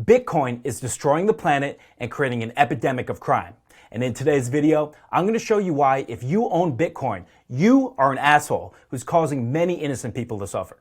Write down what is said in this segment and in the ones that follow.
Bitcoin is destroying the planet and creating an epidemic of crime. And in today's video, I'm going to show you why if you own Bitcoin, you are an asshole who's causing many innocent people to suffer.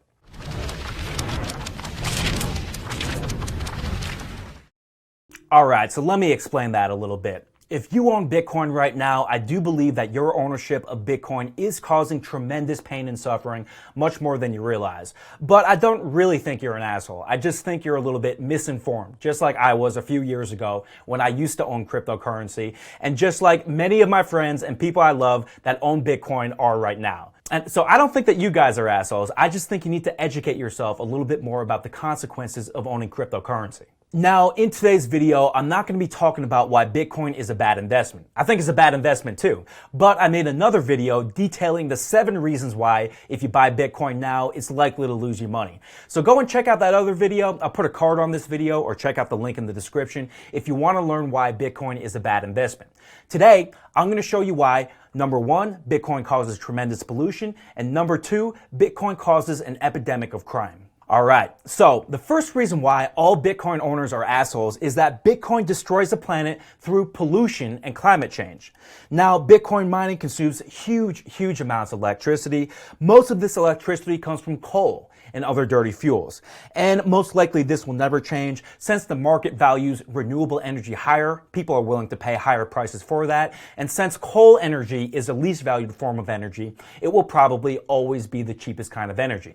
Alright, so let me explain that a little bit. If you own Bitcoin right now, I do believe that your ownership of Bitcoin is causing tremendous pain and suffering, much more than you realize. But I don't really think you're an asshole. I just think you're a little bit misinformed, just like I was a few years ago when I used to own cryptocurrency, and just like many of my friends and people I love that own Bitcoin are right now. And so I don't think that you guys are assholes. I just think you need to educate yourself a little bit more about the consequences of owning cryptocurrency. Now, in today's video, I'm not going to be talking about why Bitcoin is a bad investment. I think it's a bad investment too. But I made another video detailing the 7 reasons why, if you buy Bitcoin now, it's likely to lose you money. So go and check out that other video. I'll put a card on this video or check out the link in the description if you want to learn why Bitcoin is a bad investment. Today, I'm going to show you why, number 1, Bitcoin causes tremendous pollution, and number 2, Bitcoin causes an epidemic of crime. Alright, so the first reason why all Bitcoin owners are assholes is that Bitcoin destroys the planet through pollution and climate change. Now, Bitcoin mining consumes huge amounts of electricity. Most of this electricity comes from coal and other dirty fuels. And most likely this will never change since the market values renewable energy higher. People are willing to pay higher prices for that. And since coal energy is the least valued form of energy, it will probably always be the cheapest kind of energy.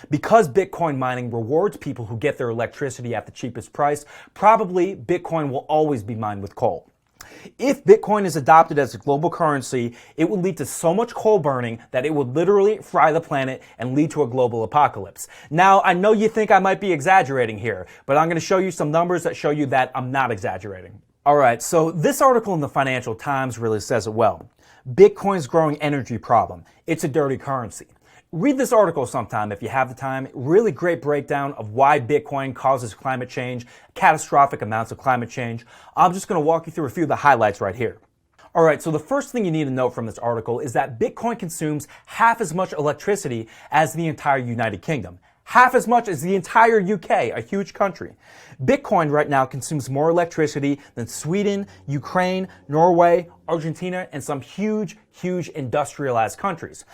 Because Bitcoin mining rewards people who get their electricity at the cheapest price, probably Bitcoin will always be mined with coal. If Bitcoin is adopted as a global currency, it would lead to so much coal burning that it would literally fry the planet and lead to a global apocalypse. Now, I know you think I might be exaggerating here, but I'm going to show you some numbers that show you that I'm not exaggerating. Alright, so this article in the Financial Times really says it well. Bitcoin's growing energy problem. It's a dirty currency. Read this article sometime if you have the time. Really great breakdown of why Bitcoin causes climate change, catastrophic amounts of climate change. I'm just going to walk you through a few of the highlights right here. Alright, so the first thing you need to note from this article is that Bitcoin consumes half as much electricity as the entire United Kingdom. Half as much as the entire UK, a huge country. Bitcoin right now consumes more electricity than Sweden, Ukraine, Norway, Argentina, and some huge industrialized countries.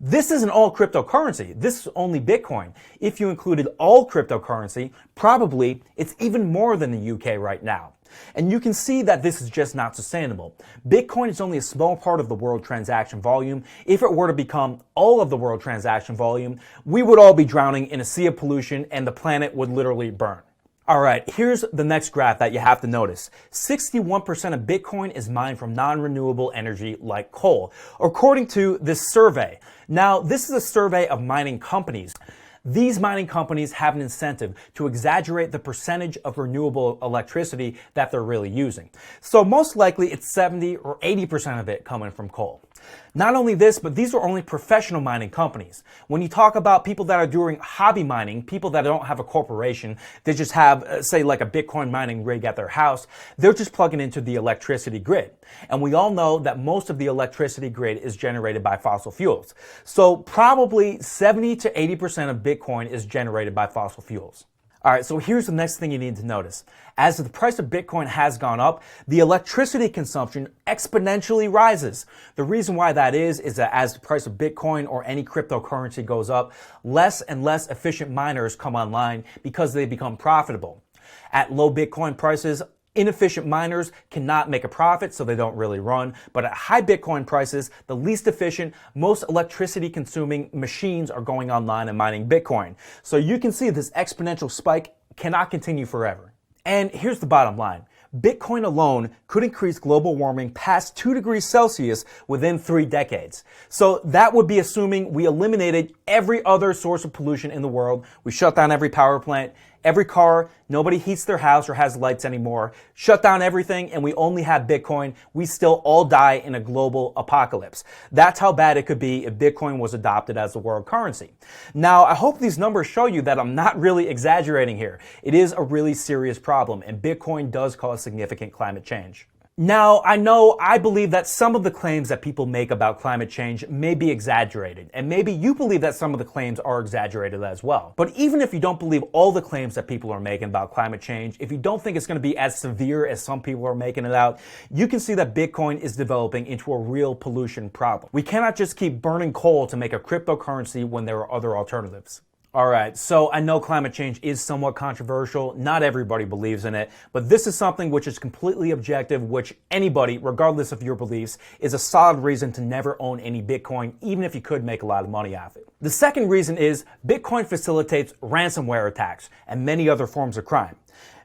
This isn't all cryptocurrency. This is only Bitcoin. If you included all cryptocurrency, probably it's even more than the UK right now. And you can see that this is just not sustainable. Bitcoin is only a small part of the world transaction volume. If it were to become all of the world transaction volume, we would all be drowning in a sea of pollution and the planet would literally burn. Alright, here's the next graph that you have to notice. 61% of Bitcoin is mined from non-renewable energy like coal, according to this survey. Now, this is a survey of mining companies. These mining companies have an incentive to exaggerate the percentage of renewable electricity that they're really using. So most likely it's 70 or 80% of it coming from coal. Not only this, but these are only professional mining companies. When you talk about people that are doing hobby mining, people that don't have a corporation, they just have, say, like a Bitcoin mining rig at their house, they're just plugging into the electricity grid. And we all know that most of the electricity grid is generated by fossil fuels. So probably 70 to 80% of Bitcoin is generated by fossil fuels. Alright, so here's the next thing you need to notice. As the price of Bitcoin has gone up, the electricity consumption exponentially rises. The reason why that is that as the price of Bitcoin or any cryptocurrency goes up, less and less efficient miners come online because they become profitable. At low Bitcoin prices, inefficient miners cannot make a profit, so they don't really run. But at high Bitcoin prices, the least efficient, most electricity consuming machines are going online and mining Bitcoin. So you can see this exponential spike cannot continue forever. And here's the bottom line. Bitcoin alone could increase global warming past 2 degrees Celsius within 3 decades. So that would be assuming we eliminated every other source of pollution in the world. We shut down every power plant, every car, nobody heats their house or has lights anymore, shut down everything, and we only have Bitcoin. We still all die in a global apocalypse. That's how bad it could be if Bitcoin was adopted as the world currency. Now, I hope these numbers show you that I'm not really exaggerating here. It is a really serious problem, and Bitcoin does cause significant climate change. Now, I believe that some of the claims that people make about climate change may be exaggerated, and maybe you believe that some of the claims are exaggerated as well. But even if you don't believe all the claims that people are making about climate change, if you don't think it's going to be as severe as some people are making it out, you can see that Bitcoin is developing into a real pollution problem. We cannot just keep burning coal to make a cryptocurrency when there are other alternatives. All right, so I know climate change is somewhat controversial. Not everybody believes in it, but this is something which is completely objective, which anybody, regardless of your beliefs, is a solid reason to never own any Bitcoin, even if you could make a lot of money off it. The second reason is Bitcoin facilitates ransomware attacks and many other forms of crime.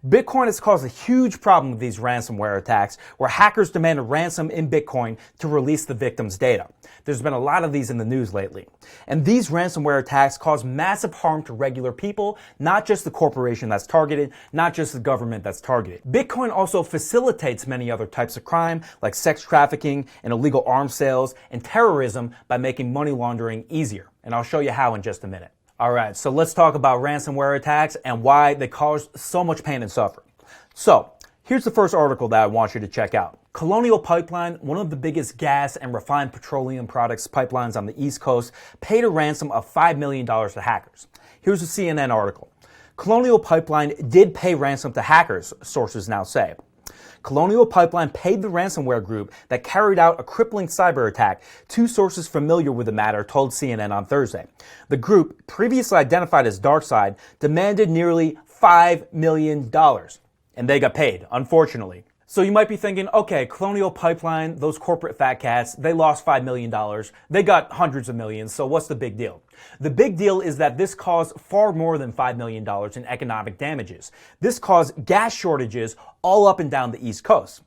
Bitcoin has caused a huge problem with these ransomware attacks where hackers demand a ransom in Bitcoin to release the victim's data. There's been a lot of these in the news lately. And these ransomware attacks cause massive harm to regular people, not just the corporation that's targeted, not just the government that's targeted. Bitcoin also facilitates many other types of crime like sex trafficking and illegal arms sales and terrorism by making money laundering easier. And I'll show you how in just a minute. All right, so let's talk about ransomware attacks and why they cause so much pain and suffering. So, here's the first article that I want you to check out. Colonial Pipeline, one of the biggest gas and refined petroleum products pipelines on the East Coast, paid a ransom of $5 million to hackers. Here's a CNN article. Colonial Pipeline did pay ransom to hackers, sources now say. Colonial Pipeline paid the ransomware group that carried out a crippling cyber attack, two sources familiar with the matter told CNN on Thursday. The group, previously identified as DarkSide, demanded nearly $5 million. And they got paid, unfortunately. So you might be thinking, okay, Colonial Pipeline, those corporate fat cats, they lost $5 million. They got hundreds of millions, so what's the big deal? The big deal is that this caused far more than $5 million in economic damages. This caused gas shortages all up and down the East Coast.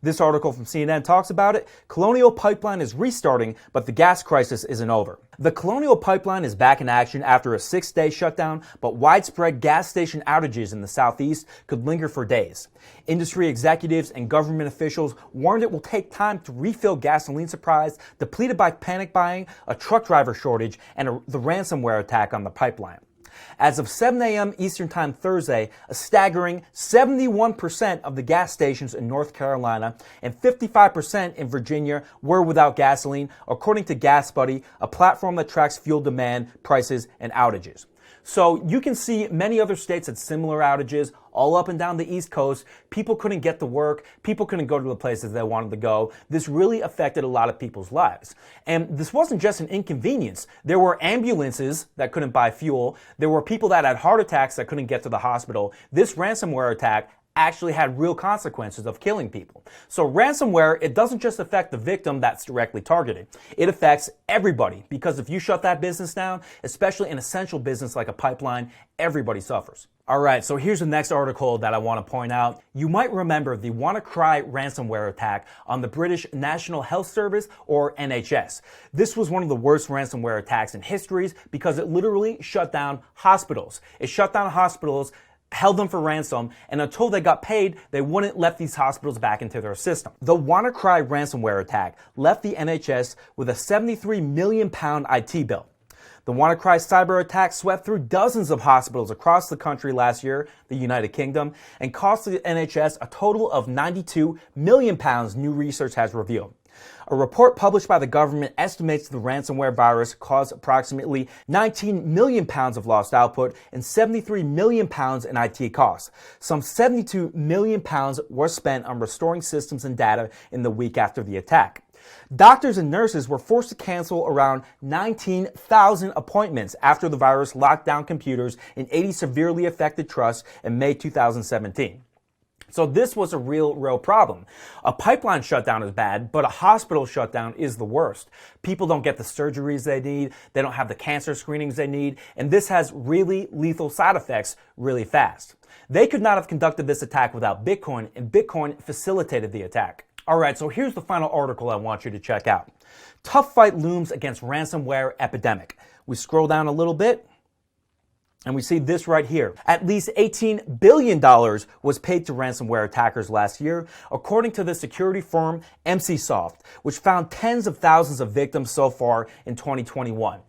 This article from CNN talks about it. Colonial Pipeline is restarting, but the gas crisis isn't over. The Colonial Pipeline is back in action after a 6-day shutdown, but widespread gas station outages in the Southeast could linger for days. Industry executives and government officials warned it will take time to refill gasoline supplies depleted by panic buying, a truck driver shortage, and the ransomware attack on the pipeline. As of 7 a.m. Eastern Time Thursday, a staggering 71% of the gas stations in North Carolina and 55% in Virginia were without gasoline, according to GasBuddy, a platform that tracks fuel demand, prices, and outages. So you can see many other states had similar outages all up and down the East Coast. People couldn't get to work. People couldn't go to the places they wanted to go. This really affected a lot of people's lives. And this wasn't just an inconvenience. There were ambulances that couldn't buy fuel. There were people that had heart attacks that couldn't get to the hospital. This ransomware attack actually had real consequences of killing people. So ransomware, it doesn't just affect the victim that's directly targeted. It affects everybody, because if you shut that business down, especially an essential business like a pipeline, everybody suffers. All right, so here's the next article that I want to point out. You might remember the WannaCry ransomware attack on the British National Health Service, or NHS. This was one of the worst ransomware attacks in history because it literally shut down hospitals. It shut down hospitals, held them for ransom, and until they got paid, they wouldn't let these hospitals back into their system. The WannaCry ransomware attack left the NHS with a £73 million IT bill. The WannaCry cyber attack swept through dozens of hospitals across the country last year, the United Kingdom, and cost the NHS a total of £92 million, new research has revealed. A report published by the government estimates the ransomware virus caused approximately £19 million of lost output and £73 million in IT costs. Some £72 million were spent on restoring systems and data in the week after the attack. Doctors and nurses were forced to cancel around 19,000 appointments after the virus locked down computers in 80 severely affected trusts in May 2017. So this was a real problem. A pipeline shutdown is bad, but a hospital shutdown is the worst. People don't get the surgeries they need, they don't have the cancer screenings they need, and this has really lethal side effects really fast. They could not have conducted this attack without Bitcoin, and Bitcoin facilitated the attack. All right, so here's the final article I want you to check out. Tough fight looms against ransomware epidemic. We scroll down a little bit, and we see this right here. At least $18 billion was paid to ransomware attackers last year, according to the security firm NCSoft, which found tens of thousands of victims so far in 2021.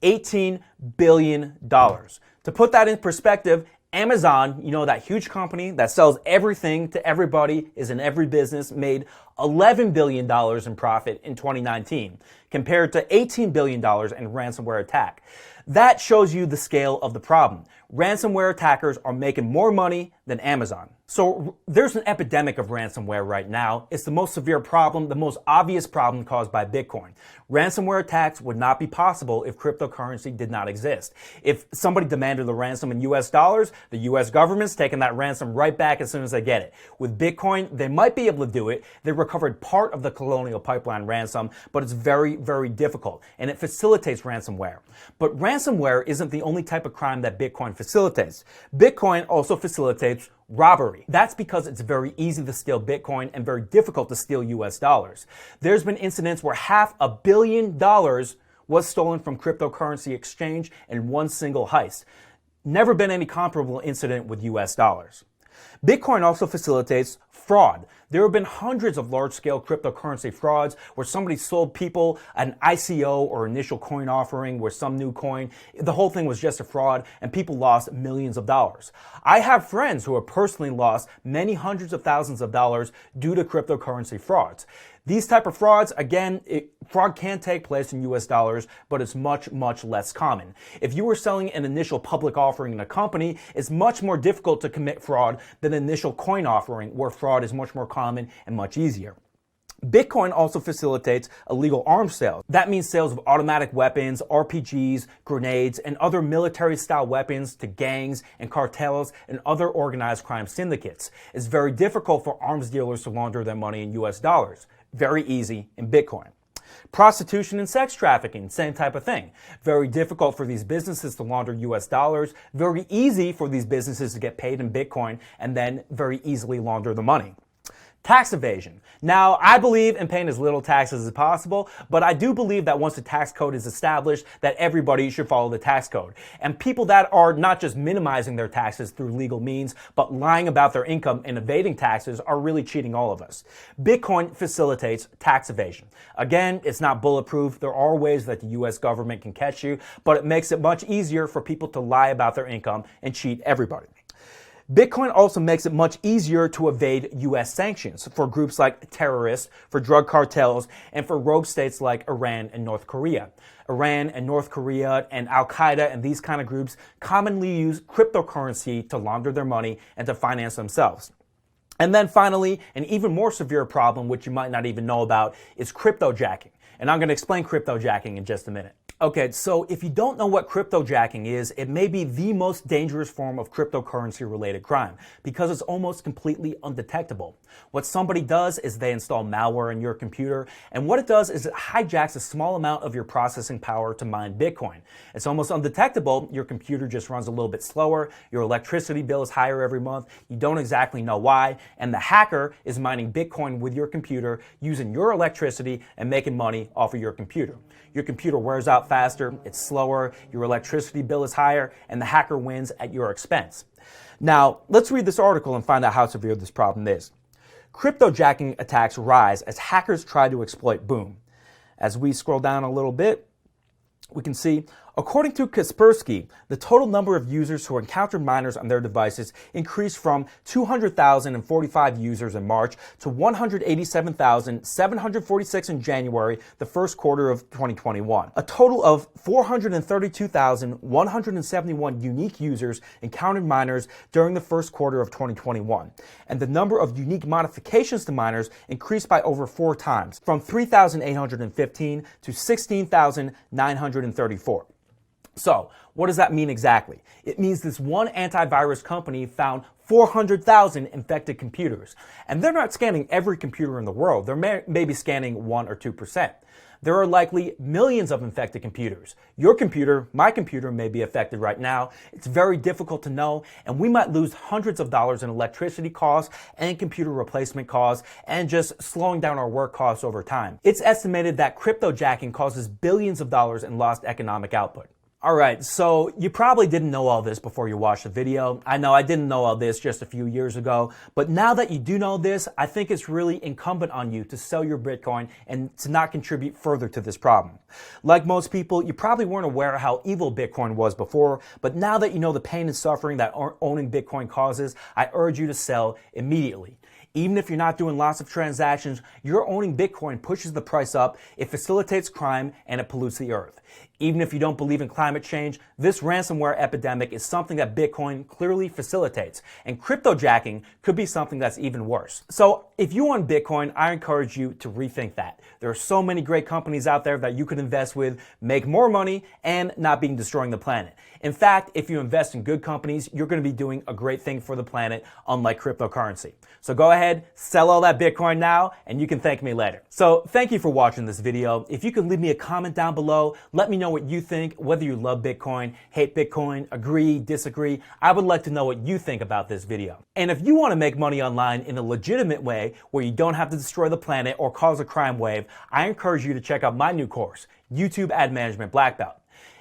$18 billion. To put that in perspective, Amazon, you know, that huge company that sells everything to everybody, is in every business, made $11 billion in profit in 2019 compared to $18 billion in ransomware attack. That shows you the scale of the problem. Ransomware attackers are making more money than Amazon. So there's an epidemic of ransomware right now. It's the most severe problem, the most obvious problem caused by Bitcoin. Ransomware attacks would not be possible if cryptocurrency did not exist. If somebody demanded the ransom in US dollars, the US government's taking that ransom right back as soon as they get it. With Bitcoin, they might be able to do it. They recovered part of the Colonial Pipeline ransom, but it's very, very difficult, and it facilitates ransomware. But ransomware isn't the only type of crime that Bitcoin facilitates. Bitcoin also facilitates robbery. That's because it's very easy to steal Bitcoin and very difficult to steal US dollars. There's been incidents where $500 million was stolen from cryptocurrency exchange in one single heist. Never been any comparable incident with US dollars. Bitcoin also facilitates fraud. There have been hundreds of large-scale cryptocurrency frauds where somebody sold people an ICO or initial coin offering with some new coin. The whole thing was just a fraud and people lost millions of dollars. I have friends who have personally lost many hundreds of thousands of dollars due to cryptocurrency frauds. These type of frauds, again, fraud can take place in US dollars, but it's much, much less common. If you were selling an initial public offering in a company, it's much more difficult to commit fraud than an initial coin offering, where fraud is much more common and much easier. Bitcoin also facilitates illegal arms sales. That means sales of automatic weapons, RPGs, grenades, and other military-style weapons to gangs and cartels and other organized crime syndicates. It's very difficult for arms dealers to launder their money in US dollars. Very easy in Bitcoin. Prostitution and sex trafficking, same type of thing. Very difficult for these businesses to launder US dollars. Very easy for these businesses to get paid in Bitcoin and then very easily launder the money. Tax evasion. Now, I believe in paying as little taxes as possible, but I do believe that once the tax code is established, that everybody should follow the tax code. And people that are not just minimizing their taxes through legal means, but lying about their income and evading taxes are really cheating all of us. Bitcoin facilitates tax evasion. Again, it's not bulletproof. There are ways that the US government can catch you, but it makes it much easier for people to lie about their income and cheat everybody. Bitcoin also makes it much easier to evade US sanctions for groups like terrorists, for drug cartels, and for rogue states like Iran and North Korea. Iran and North Korea and Al-Qaeda and these kind of groups commonly use cryptocurrency to launder their money and to finance themselves. And then finally, an even more severe problem, which you might not even know about, is cryptojacking. And I'm going to explain cryptojacking in just a minute. Okay, so if you don't know what cryptojacking is, it may be the most dangerous form of cryptocurrency-related crime because it's almost completely undetectable. What somebody does is they install malware in your computer, and what it does is it hijacks a small amount of your processing power to mine Bitcoin. It's almost undetectable. Your computer just runs a little bit slower. Your electricity bill is higher every month. You don't exactly know why, and the hacker is mining Bitcoin with your computer using your electricity and making money off of your computer. Your computer wears out faster, it's slower, your electricity bill is higher, and the hacker wins at your expense. Now, let's read this article and find out how severe this problem is. Cryptojacking attacks rise as hackers try to exploit Boom. As we scroll down a little bit, we can see, according to Kaspersky, the total number of users who encountered miners on their devices increased from 200,045 users in March to 187,746 in January, the first quarter of 2021. A total of 432,171 unique users encountered miners during the first quarter of 2021. And the number of unique modifications to miners increased by over 4 times, from 3,815 to 16,934. So, what does that mean exactly? It means this one antivirus company found 400,000 infected computers. And they're not scanning every computer in the world. They're maybe scanning 1 or 2%. There are likely millions of infected computers. Your computer, my computer, may be affected right now. It's very difficult to know, and we might lose hundreds of dollars in electricity costs and computer replacement costs and just slowing down our work costs over time. It's estimated that cryptojacking causes billions of dollars in lost economic output. All right, so you probably didn't know all this before you watched the video. I know I didn't know all this just a few years ago, but now that you do know this, I think it's really incumbent on you to sell your Bitcoin and to not contribute further to this problem. Like most people, you probably weren't aware of how evil Bitcoin was before, but now that you know the pain and suffering that owning Bitcoin causes, I urge you to sell immediately. Even if you're not doing lots of transactions, your owning Bitcoin pushes the price up, it facilitates crime, and it pollutes the earth. Even if you don't believe in climate change, this ransomware epidemic is something that Bitcoin clearly facilitates, and cryptojacking could be something that's even worse. So if you own Bitcoin, I encourage you to rethink that. There are so many great companies out there that you could invest with, make more money, and not being destroying the planet. In fact, if you invest in good companies, you're going to be doing a great thing for the planet, unlike cryptocurrency. So go ahead, sell all that Bitcoin now, and you can thank me later. So thank you for watching this video. If you could leave me a comment down below, let me know what you think, whether you love Bitcoin, hate Bitcoin, agree, disagree. I would like to know what you think about this video. And if you want to make money online in a legitimate way where you don't have to destroy the planet or cause a crime wave, I encourage you to check out my new course, YouTube Ad Management Black Belt.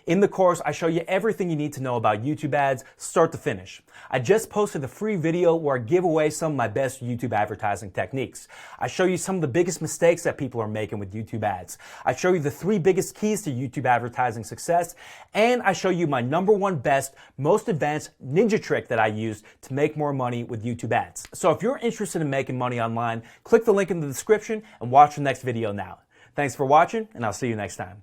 In the course, I show you everything you need to know about YouTube ads, start to finish. I just posted a free video where I give away some of my best YouTube advertising techniques. I show you some of the biggest mistakes that people are making with YouTube ads. I show you the 3 biggest keys to YouTube advertising success, and I show you my #1 best, most advanced ninja trick that I use to make more money with YouTube ads. So if you're interested in making money online, click the link in the description and watch the next video now. Thanks for watching, and I'll see you next time.